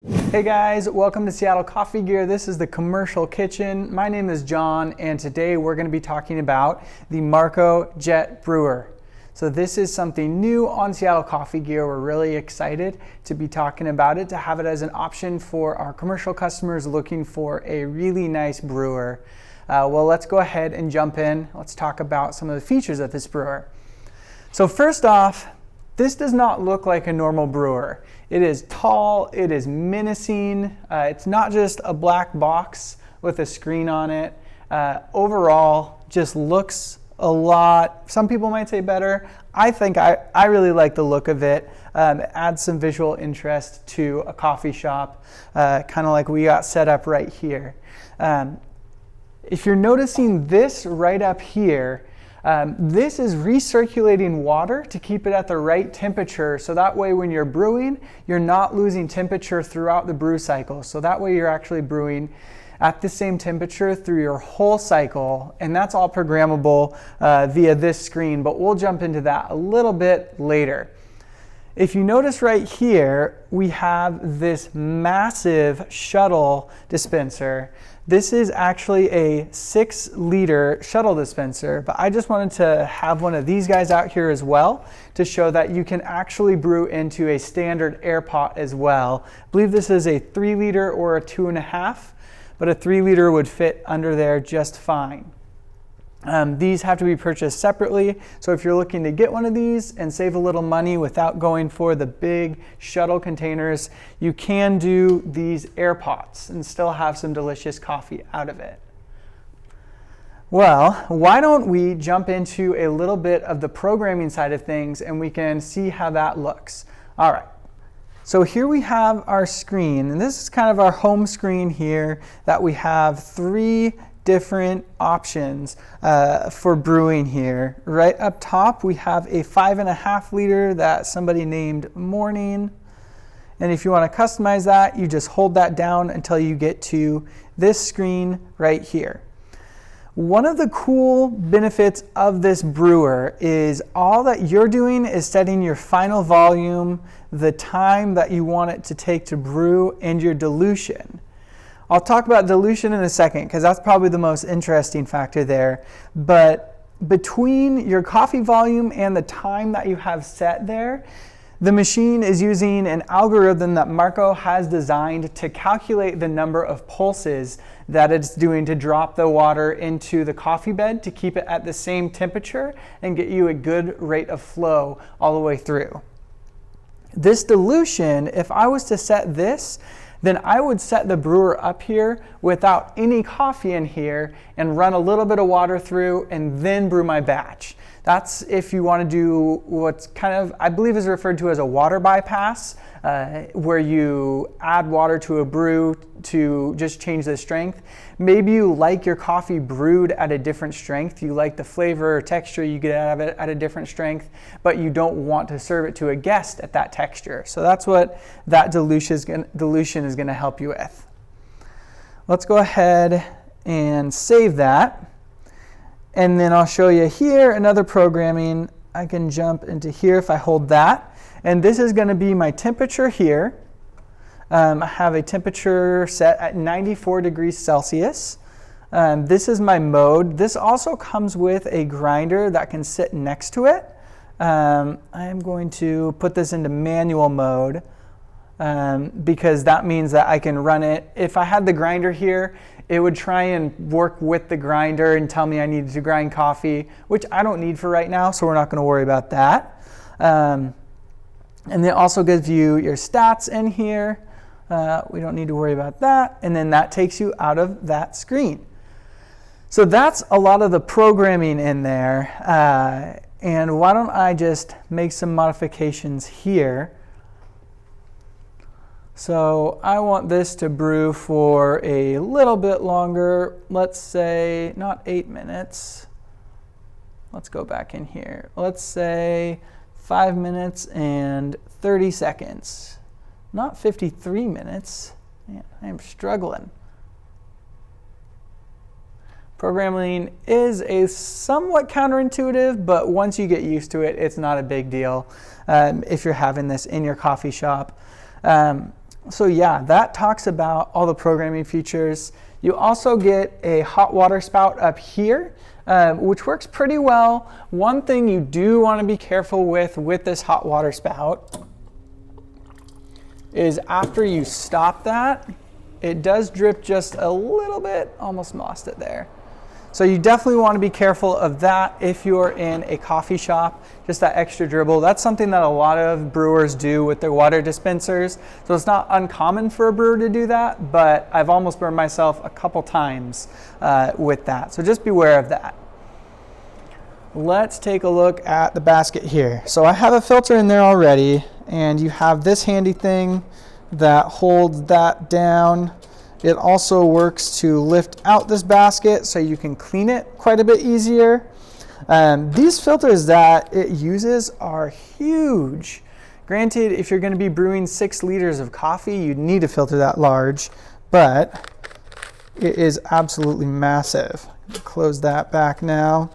Hey guys, welcome to Seattle Coffee Gear. This is the Commercial Kitchen. My name is John, and today we're going to be talking about the Marco Jet Brewer. So this is something new on Seattle Coffee Gear. We're really excited to be talking about it, to have it as an option for our commercial customers looking for a really nice brewer. Well, let's go ahead and jump in. Let's talk about some of the features of this brewer. So first off, this does not look like a normal brewer. It is tall, it is menacing. It's not just a black box with a screen on it. Overall, just looks a lot, some people might say better. I think I really like the look of it. It adds some visual interest to a coffee shop, kind of like we got set up right here. If you're noticing this right up here, this is recirculating water to keep it at the right temperature, so that way when you're brewing, you're not losing temperature throughout the brew cycle. So that way you're actually brewing at the same temperature through your whole cycle, and that's all programmable via this screen, but we'll jump into that a little bit later. If you notice right here, we have this massive shuttle dispenser. This is actually a 6-liter shuttle dispenser, but I just wanted to have one of these guys out here as well to show that you can actually brew into a standard air pot as well. I believe this is a 3-liter or a 2.5, but a 3-liter would fit under there just fine. These have to be purchased separately, so if you're looking to get one of these and save a little money without going for the big shuttle containers, you can do these air pots and still have some delicious coffee out of it. Well, why don't we jump into a little bit of the programming side of things and we can see how that looks. All right. So here we have our screen, and this is kind of our home screen here that we have 3 different options for brewing here. Right up top, we have a 5.5 liter that somebody named Morning. And if you want to customize that, you just hold that down until you get to this screen right here. One of the cool benefits of this brewer is all that you're doing is setting your final volume, the time that you want it to take to brew, and your dilution. I'll talk about dilution in a second because that's probably the most interesting factor there. But between your coffee volume and the time that you have set there, the machine is using an algorithm that Marco has designed to calculate the number of pulses that it's doing to drop the water into the coffee bed to keep it at the same temperature and get you a good rate of flow all the way through. This dilution, if I was to set this, then I would set the brewer up here without any coffee in here and run a little bit of water through and then brew my batch. That's if you want to do what's kind of, I believe is referred to as a water bypass, where you add water to a brew to just change the strength. Maybe you like your coffee brewed at a different strength. You like the flavor or texture you get out of it at a different strength, but you don't want to serve it to a guest at that texture. So that's what that dilution is going to help you with. Let's go ahead and save that. And then I'll show you here another programming. I can jump into here if I hold that. And this is going to be my temperature here. I have a temperature set at 94 degrees Celsius. This is my mode. This also comes with a grinder that can sit next to it. I am going to put this into manual mode because that means that I can run it. If I had the grinder here, it would try and work with the grinder and tell me I needed to grind coffee, which I don't need for right now, so we're not going to worry about that. And it also gives you your stats in here. We don't need to worry about that. And then that takes you out of that screen. So that's a lot of the programming in there. And why don't I just make some modifications here. So I want this to brew for a little bit longer. Let's say not 8 minutes. Let's go back in here. Let's say 5 minutes and 30 seconds. Not 53 minutes. Man, I am struggling. Programming is a somewhat counterintuitive, but once you get used to it, it's not a big deal if you're having this in your coffee shop. So yeah, that talks about all the programming features. You also get a hot water spout up here, which works pretty well. One thing you do want to be careful with this hot water spout is after you stop that, it does drip just a little bit, almost lost it there. So you definitely want to be careful of that if you're in a coffee shop, just that extra dribble. That's something that a lot of brewers do with their water dispensers. So it's not uncommon for a brewer to do that, but I've almost burned myself a couple times with that. So just beware of that. Let's take a look at the basket here. So I have a filter in there already, and you have this handy thing that holds that down. It also works to lift out this basket so you can clean it quite a bit easier. These filters that it uses are huge. Granted, if you're going to be brewing 6 liters of coffee, you'd need a filter that large, but it is absolutely massive. Close that back now.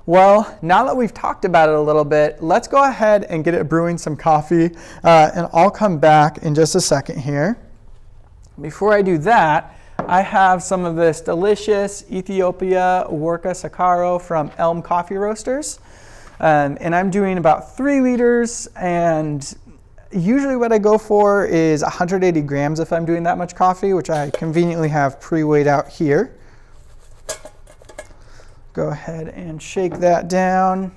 Well, now that we've talked about it a little bit, let's go ahead and get it brewing some coffee, and I'll come back in just a second here. Before I do that, I have some of this delicious Ethiopia Worka Sakaro from Elm Coffee Roasters. And I'm doing about 3 liters, and usually what I go for is 180 grams if I'm doing that much coffee, which I conveniently have pre-weighed out here. Go ahead and shake that down.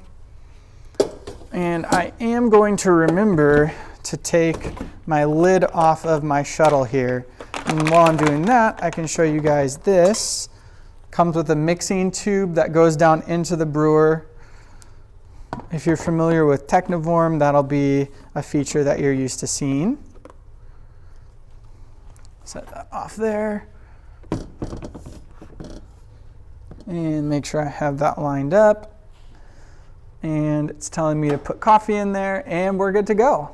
And I am going to remember to take my lid off of my shuttle here. And while I'm doing that, I can show you guys this. Comes with a mixing tube that goes down into the brewer. If you're familiar with Technivorm, that'll be a feature that you're used to seeing. Set that off there. And make sure I have that lined up. And it's telling me to put coffee in there, and we're good to go.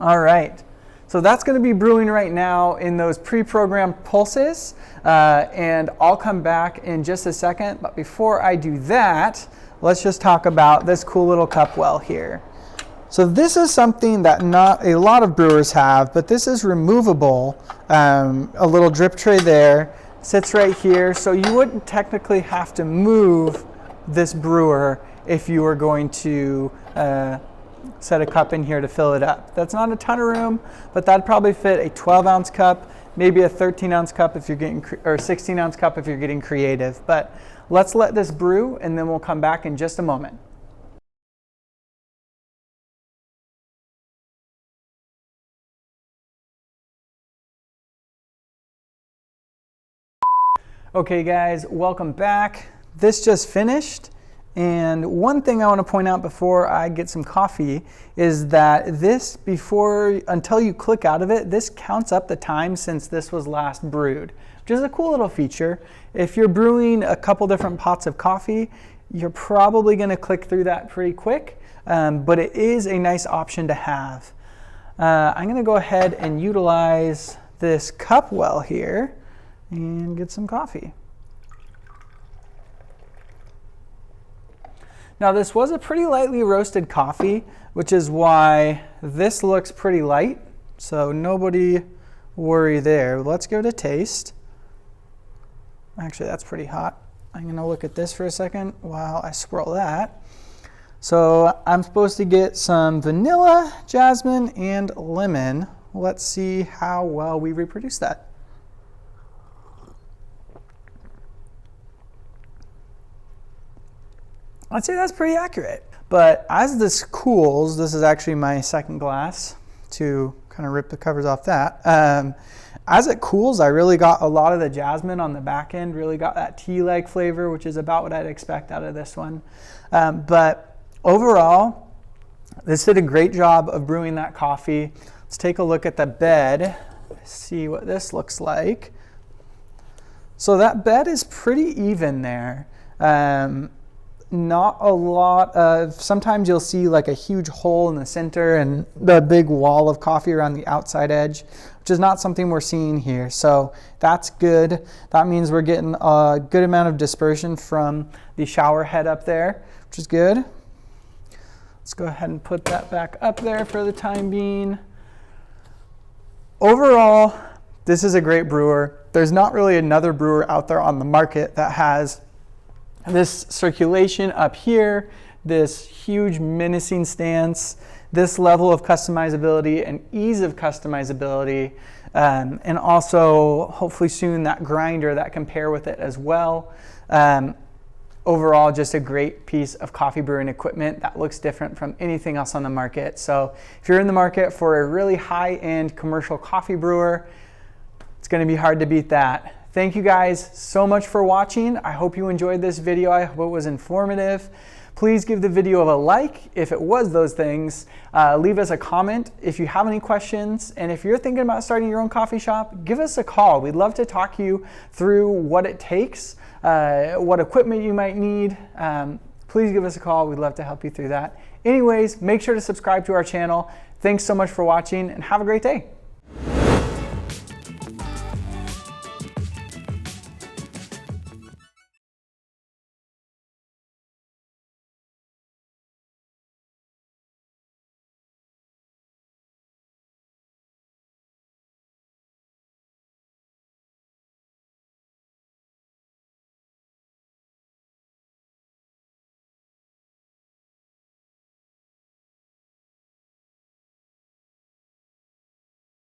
All right. So that's going to be brewing right now in those pre-programmed pulses, and I'll come back in just a second. But before I do that, let's just talk about this cool little cup well here. So this is something that not a lot of brewers have, but this is removable. A little drip tray there, sits right here, so you wouldn't technically have to move this brewer if you were going to set a cup in here to fill it up. That's not a ton of room, but that'd probably fit a 12-ounce cup, maybe a 13-ounce cup if you're getting, or 16-ounce cup if you're getting creative. But let's let this brew, and then we'll come back in just a moment. Okay guys, welcome back. This just finished. And one thing I want to point out before I get some coffee is that this, until you click out of it, this counts up the time since this was last brewed, which is a cool little feature. If you're brewing a couple different pots of coffee, you're probably going to click through that pretty quick, but it is a nice option to have. I'm going to go ahead and utilize this cup well here and get some coffee. Now this was a pretty lightly roasted coffee, which is why this looks pretty light, so nobody worry there. Let's go to taste. Actually, that's pretty hot. I'm going to look at this for a second while I swirl that. So I'm supposed to get some vanilla, jasmine, and lemon. Let's see how well we reproduce that. I'd say that's pretty accurate. But as this cools, this is actually my second glass to kind of rip the covers off that. As it cools, I really got a lot of the jasmine on the back end, really got that tea-like flavor, which is about what I'd expect out of this one. But overall, this did a great job of brewing that coffee. Let's take a look at the bed, see what this looks like. So that bed is pretty even there. Not a lot of, sometimes you'll see like a huge hole in the center and the big wall of coffee around the outside edge, which is not something we're seeing here. So that's good. That means we're getting a good amount of dispersion from the shower head up there, which is good. Let's go ahead and put that back up there for the time being. Overall, this is a great brewer. There's not really another brewer out there on the market that has this circulation up here, this huge menacing stance, this level of customizability and ease of customizability, and also hopefully soon that grinder that can pair with it as well. Overall, just a great piece of coffee brewing equipment that looks different from anything else on the market. So if you're in the market for a really high-end commercial coffee brewer, it's going to be hard to beat that. Thank you guys so much for watching. I hope you enjoyed this video. I hope it was informative. Please give the video a like if it was those things. Leave us a comment if you have any questions. And if you're thinking about starting your own coffee shop, give us a call. We'd love to talk you through what it takes, what equipment you might need. Please give us a call. We'd love to help you through that. Anyways, make sure to subscribe to our channel. Thanks so much for watching and have a great day.